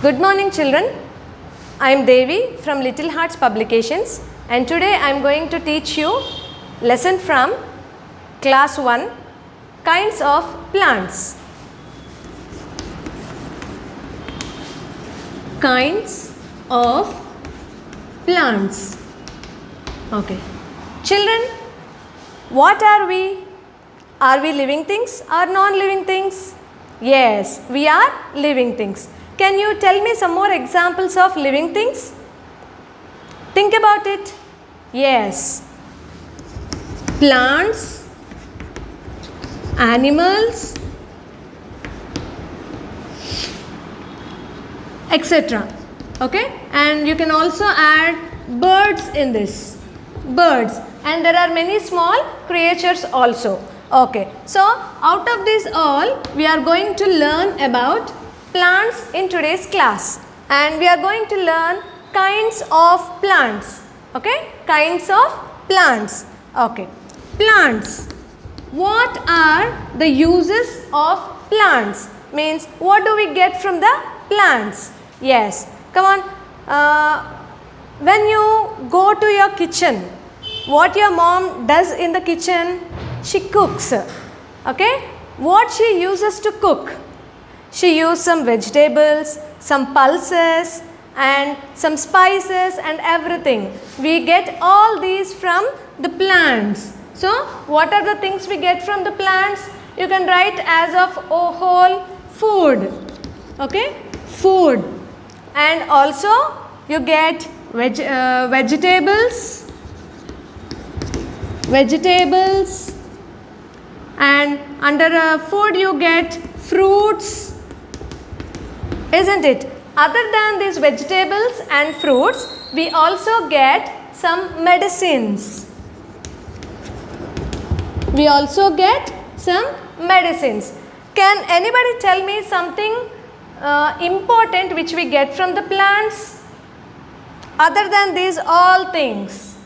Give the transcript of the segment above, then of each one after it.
Good morning children. I am Devi from Little Hearts Publications and today I am going to teach you lesson from class 1 kinds of plants. Kinds of plants. Okay. Children, what are we? Are we living things or non-living things? Yes, we are living things. Can you tell me some more examples of living things? Think about it. Yes. Plants, animals, etc. Okay? And you can also add birds in this. Birds. And there are many small creatures also. Okay. So, out of this all, we are going to learn about plants in today's class, and we are going to learn kinds of plants. Okay, kinds of plants. Okay, plants. What are the uses of plants? Means what do we get from the plants? Yes, come on. When you go to your kitchen, what your mom does in the kitchen? She cooks. Okay, what she uses to cook? She used some vegetables, some pulses and some spices and everything. We get all these from the plants. So, what are the things we get from the plants? You can write as of whole food. Okay, food. And also you get vegetables, and under food you get fruits. Isn't it? Other than these vegetables and fruits, we also get some medicines. Can anybody tell me something important which we get from the plants? Other than these all things,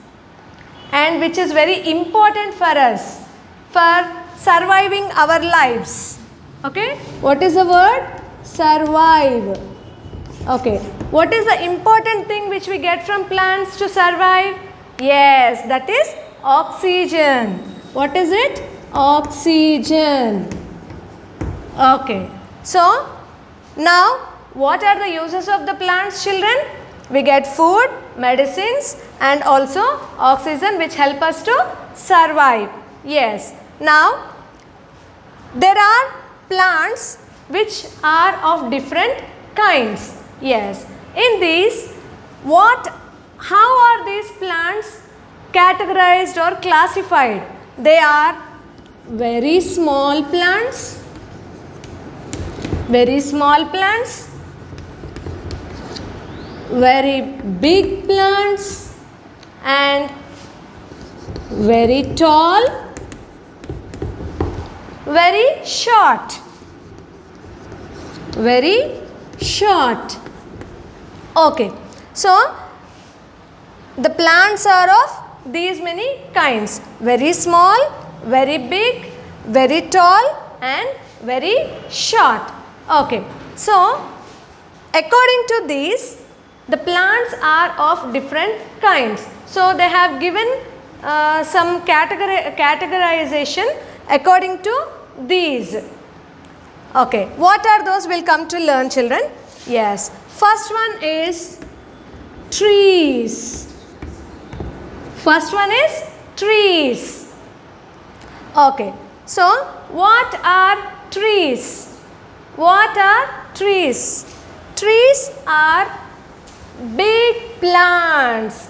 and which is very important for us for surviving our lives. Okay? What is the word? Survive. Okay. What is the important thing which we get from plants to survive? Yes, that is oxygen. What is it? Oxygen. Okay. So, now what are the uses of the plants, children? We get food, medicines and also oxygen which help us to survive. Yes. Now, there are plants which are of different kinds. Yes. In these, how are these plants categorized or classified? They are very small plants, very big plants, and very tall, very short. Okay. So, the plants are of these many kinds. Very small, very big, very tall and very short. Okay. So, according to these, the plants are of different kinds. So, they have given some categorization according to these. Okay, what are those? We'll come to learn, children. Yes, first one is trees. Okay, so what are trees? Trees are big plants.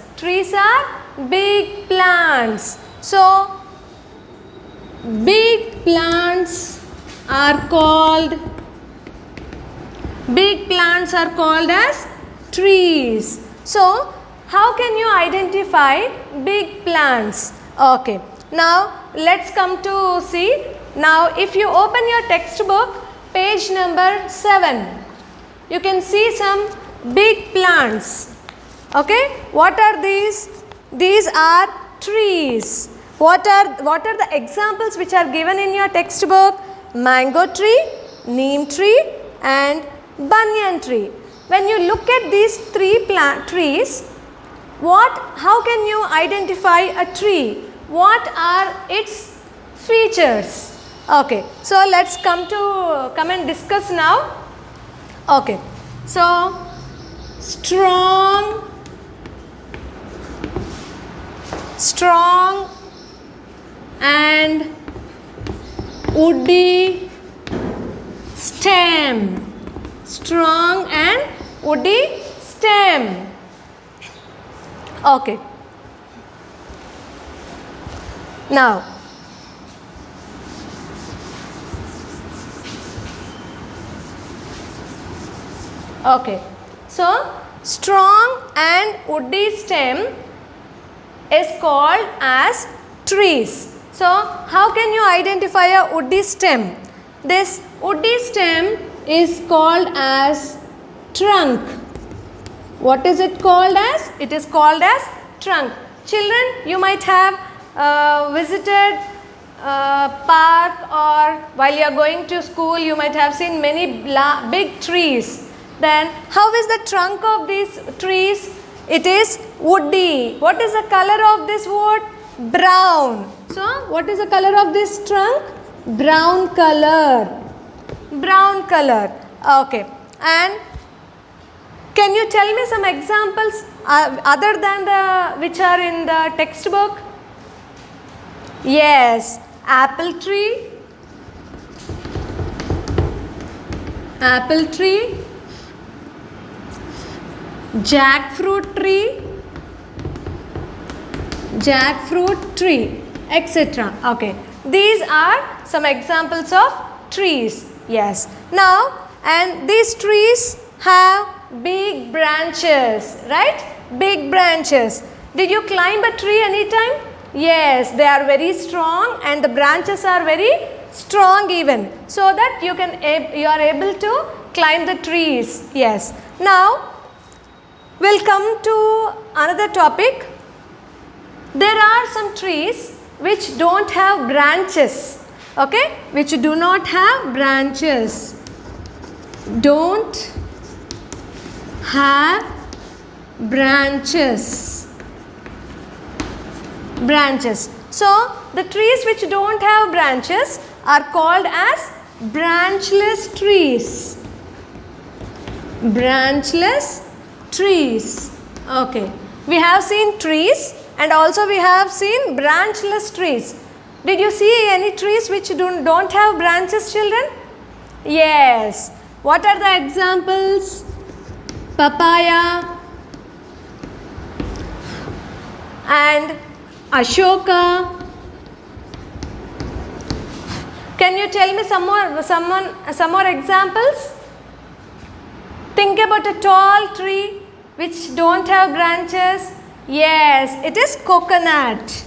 So, big plants are called as trees. So, how can you identify big plants? Okay. Now, let's come to see. Now, if you open your textbook, page number 7, you can see some big plants. Okay. What are these? These are trees. What are the examples which are given in your textbook? Mango tree, neem tree and banyan tree. when you look at these three trees, how can you identify a tree? What are its features? Okay, so let's come and discuss now. Okay, so strong and woody stem. Strong and woody stem. Okay. Now, okay. So, strong and woody stem is called as trees. So, how can you identify a woody stem? This woody stem is called as trunk. What is it called as? It is called as trunk. Children, you might have visited park, or while you are going to school you might have seen many big trees. Then how is the trunk of these trees? It is woody. What is the color of this wood? Brown. So what is the color of this trunk? Brown color. Brown color. Okay. And can you tell me some examples other than which are in the textbook? Yes, apple tree, jackfruit tree, etc. Okay, these are some examples of trees. Yes. Now, and these trees have big branches, right? Big branches. Did you climb a tree anytime? Yes, they are very strong and the branches are very strong even, so that you are able to climb the trees. Yes. Now, we'll come to another topic. There are some trees which don't have branches. Okay, which do not have branches. Don't have branches. So the trees which don't have branches are called as branchless trees. Okay, we have seen trees and also we have seen branchless trees. Did you see any trees which don't have branches, children? Yes. What are the examples? Papaya and Ashoka. Can you tell me some more examples? Think about a tall tree which don't have branches. Yes, it is coconut.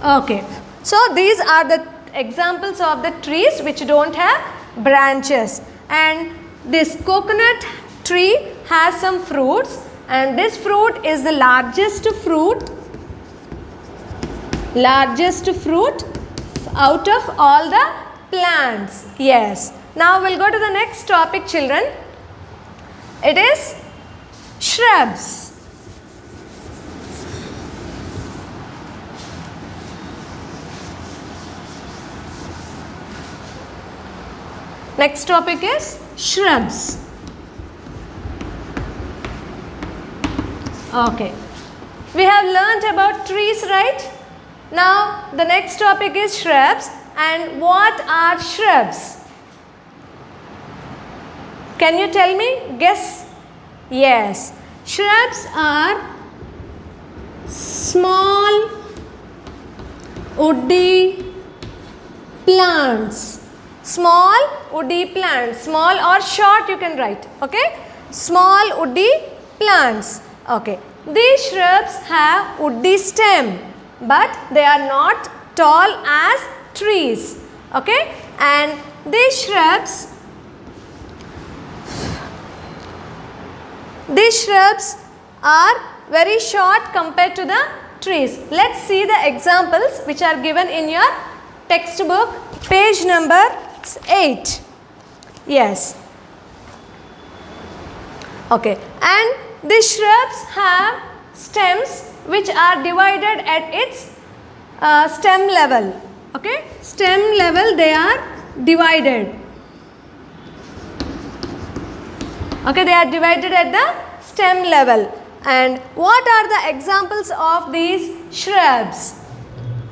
Okay. So these are the examples of the trees which don't have branches. And this coconut tree has some fruits, and this fruit is the largest fruit out of all the plants. Yes. Now we'll go to the next topic, children. It is shrubs. Next topic is shrubs. Okay. We have learnt about trees, right? Now the next topic is shrubs. And what are shrubs? Can you tell me? Guess. Yes. Shrubs are small woody plants. Small woody plants. Small or short you can write. Okay. Small woody plants. Okay. These shrubs have woody stem, but they are not tall as trees. Okay. And these shrubs are very short compared to the trees. Let's see the examples which are given in your textbook, page number 8. Yes. Okay, and these shrubs have stems which are divided at its stem level. Okay, stem level they are divided. Okay, they are divided at the stem level. And what are the examples of these shrubs?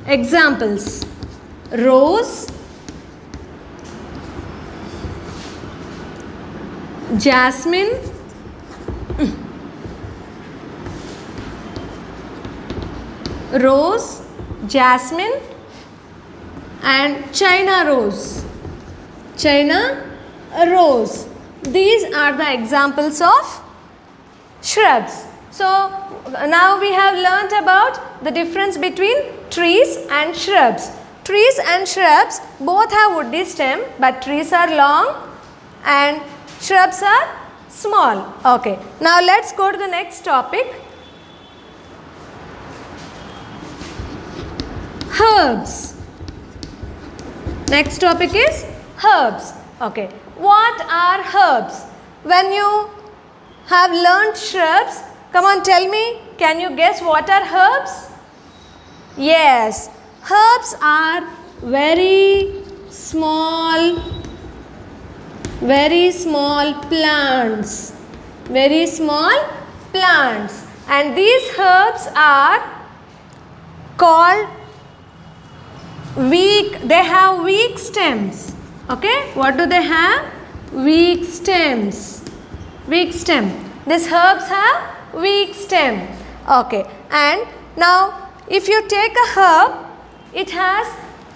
Examples: rose, jasmine, rose, jasmine and China rose. China rose. These are the examples of shrubs. So now we have learnt about the difference between trees and shrubs. Trees and shrubs both have woody stem, but trees are long and shrubs are small. Okay. Now let's go to the next topic. Herbs. Next topic is herbs. Okay. What are herbs? When you have learnt shrubs, come on, tell me, can you guess what are herbs? Yes, herbs are very small plants. Very small plants. And these herbs are called weak. They have weak stems. Okay, what do they have? Weak stems. Weak stem. These herbs have weak stem. Okay, and now if you take a herb, it has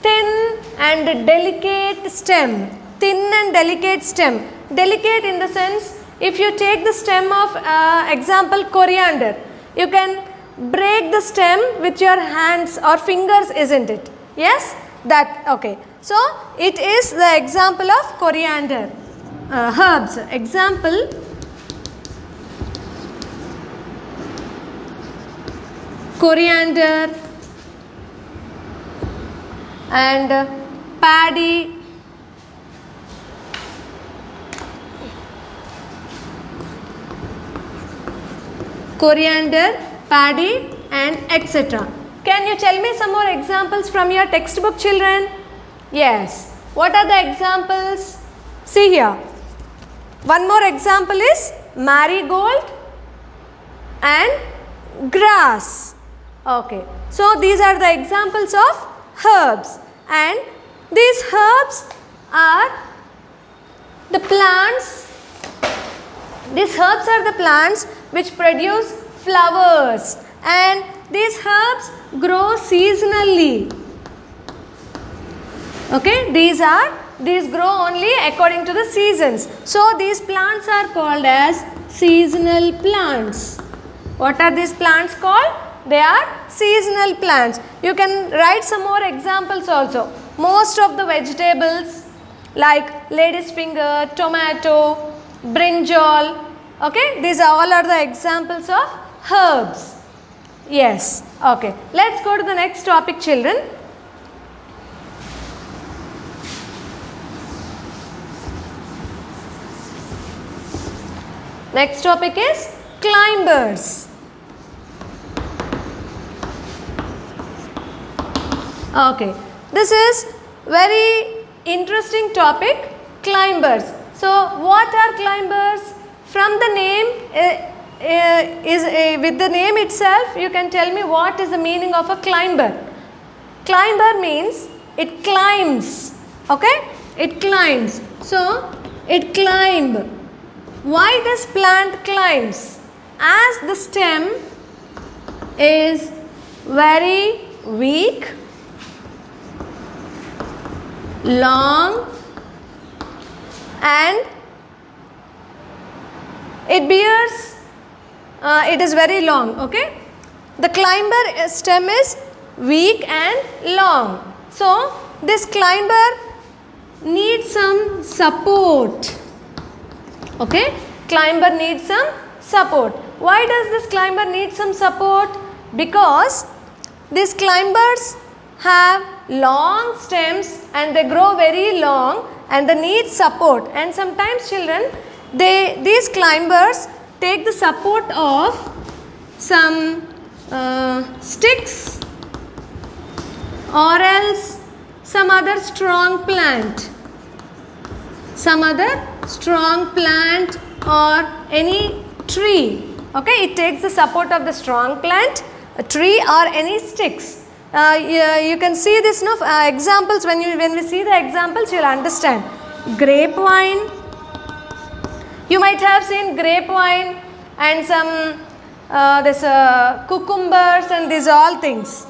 thin and delicate stem. Thin and delicate stem. Delicate in the sense, if you take the stem of example coriander, you can break the stem with your hands or fingers, isn't it? Yes, that okay. So it is the example of coriander. Herbs. Example: coriander and paddy, coriander, paddy and etc. Can you tell me some more examples from your textbook, children? Yes. What are the examples? See here. One more example is marigold and grass. Okay. So these are the examples of herbs, and these herbs are the plants. These herbs are the plants which produce flowers, and these herbs grow seasonally. Okay, these grow only according to the seasons. So these plants are called as seasonal plants. What are these plants called? They are seasonal plants. You can write some more examples also. Most of the vegetables like lady's finger, tomato, brinjal. Okay, these all are the examples of herbs. Yes. Okay. Let's go to the next topic, children. Next topic is climbers. Okay. This is very interesting topic, climbers. So what are climbers? From the name with the name itself, you can tell me what is the meaning of a climber. Climber means it climbs. Okay, it climbs. So it climb. Why this plant climbs? As the stem is very weak, long and it bears, it is very long. Okay, the climber stem is weak and long. So this climber needs some support. Okay, climber needs some support. Why does this climber need some support? Because these climbers have long stems and they grow very long and they need support. And sometimes children, these climbers take the support of some sticks or else some other strong plant. Some other strong plant or any tree. Okay, it takes the support of the strong plant, a tree or any sticks. You can see this examples. When we see the examples, you'll understand. Grapevine. You might have seen grapevine and some this cucumbers and these all things.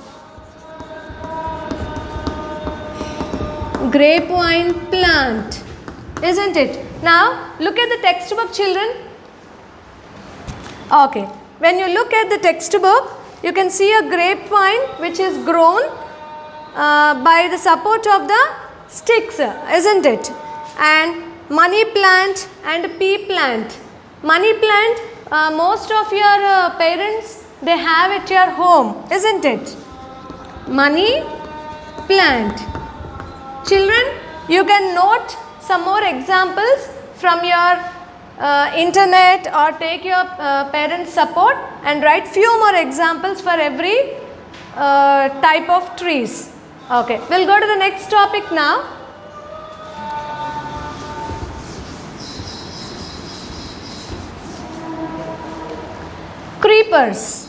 Grapevine plant, isn't it? Now look at the textbook, children. Okay, when you look at the textbook, you can see a grapevine which is grown by the support of the sticks, isn't it? And money plant and pea plant. Money plant, most of your parents, they have at your home, isn't it? Money plant. Children, you can note some more examples from your internet or take your parents' support and write few more examples for every type of trees. Okay, we'll go to the next topic now. Creepers.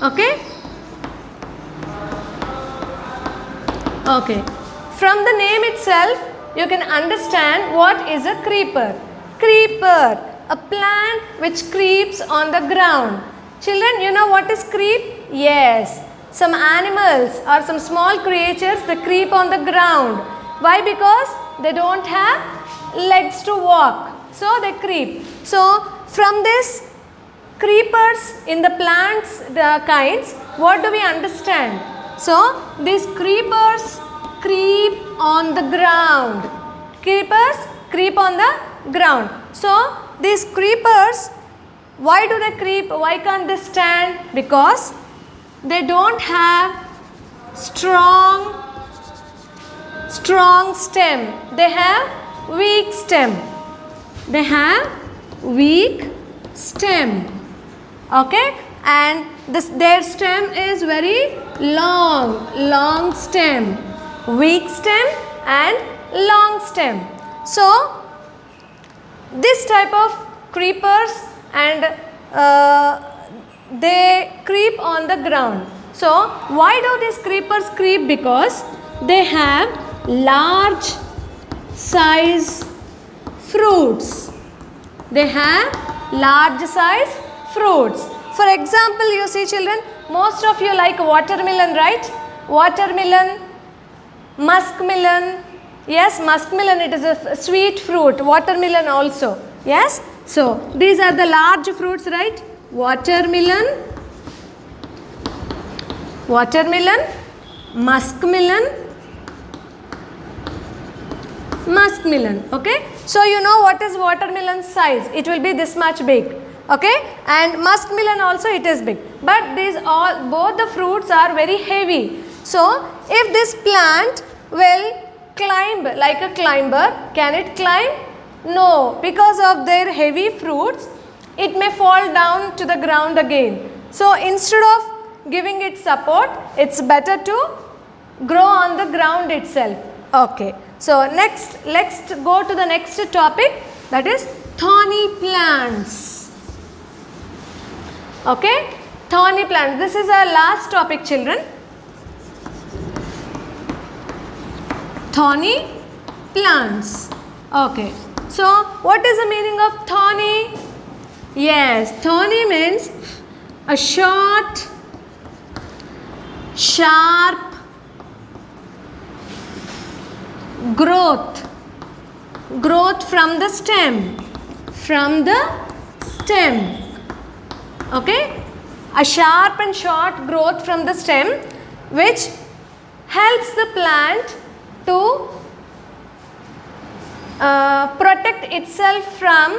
Okay. Okay. From the name itself, you can understand what is a creeper. Creeper, a plant which creeps on the ground. Children, you know what is creep? Yes. Some animals or some small creatures, they creep on the ground. Why? Because they don't have legs to walk. So they creep. So from this creepers in the plants, the kinds, what do we understand? So these creepers creep on the ground. Creepers creep on the ground. So these creepers, why do they creep? Why can't they stand? Because they don't have strong stem. They have weak stem. They have weak stem. Okay, and their stem is very long stem. Weak stem and long stem. So this type of creepers and they creep on the ground. So why do these creepers creep? Because they have large size fruits. They have large size fruits. For example, you see children, most of you like watermelon, right? Watermelon, muskmelon. Yes, muskmelon, it is a sweet fruit. Watermelon also. Yes. So these are the large fruits, right? Watermelon, muskmelon. Okay. So you know what is watermelon size? It will be this much big. Okay, and muskmelon also it is big, but both the fruits are very heavy. So if this plant will climb like a climber, can it climb? No, because of their heavy fruits, it may fall down to the ground again. So instead of giving it support, it's better to grow on the ground itself. Okay, so next, let's go to the next topic, that is thorny plants. Okay, thorny plants. This is our last topic, children. Thorny plants. Okay, so what is the meaning of thorny? Yes, thorny means a short, sharp growth from the stem. Okay, a sharp and short growth from the stem which helps the plant to protect itself from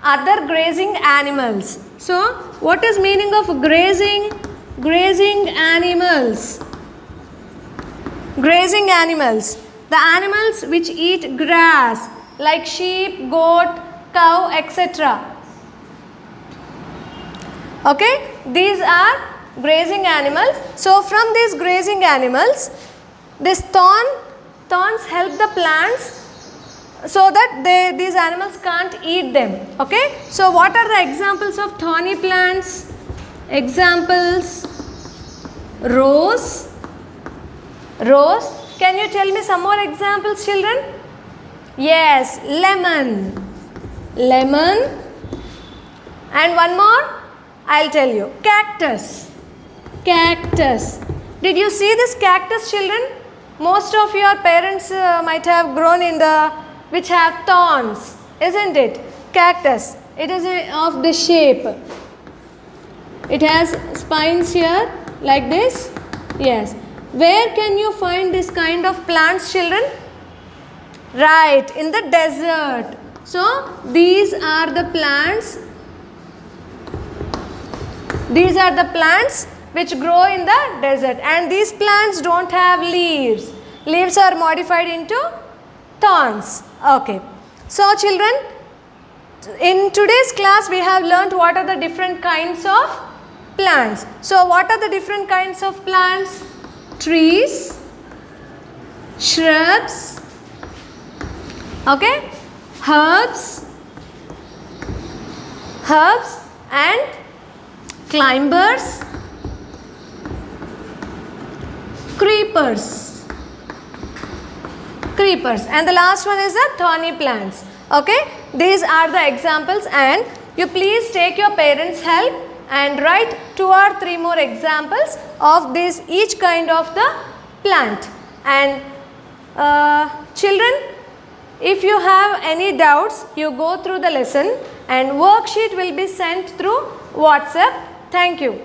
other grazing animals. So what is meaning of grazing? Grazing animals. Grazing animals. The animals which eat grass like sheep, goat, cow, etc. Okay, these are grazing animals. So from these grazing animals, this thorns help the plants so that these animals can't eat them. Okay, so what are the examples of thorny plants? Examples: rose. Can you tell me some more examples, children? Yes, lemon. And one more, I'll tell you, cactus. Did you see this cactus, children? Most of your parents might have grown in which have thorns, isn't it? Cactus. It is of this shape. It has spines here like this. Yes. Where can you find this kind of plants, children? Right, in the desert. So these are the plants. These are the plants which grow in the desert, and these plants don't have leaves. Leaves are modified into thorns. Okay. So children, in today's class we have learnt what are the different kinds of plants. So what are the different kinds of plants? Trees, shrubs, okay, herbs and climbers, creepers, and the last one is the thorny plants. Okay, these are the examples, and you please take your parents' help and write 2 or 3 more examples of this each kind of the plant. And children, if you have any doubts, you go through the lesson and worksheet will be sent through WhatsApp. Thank you.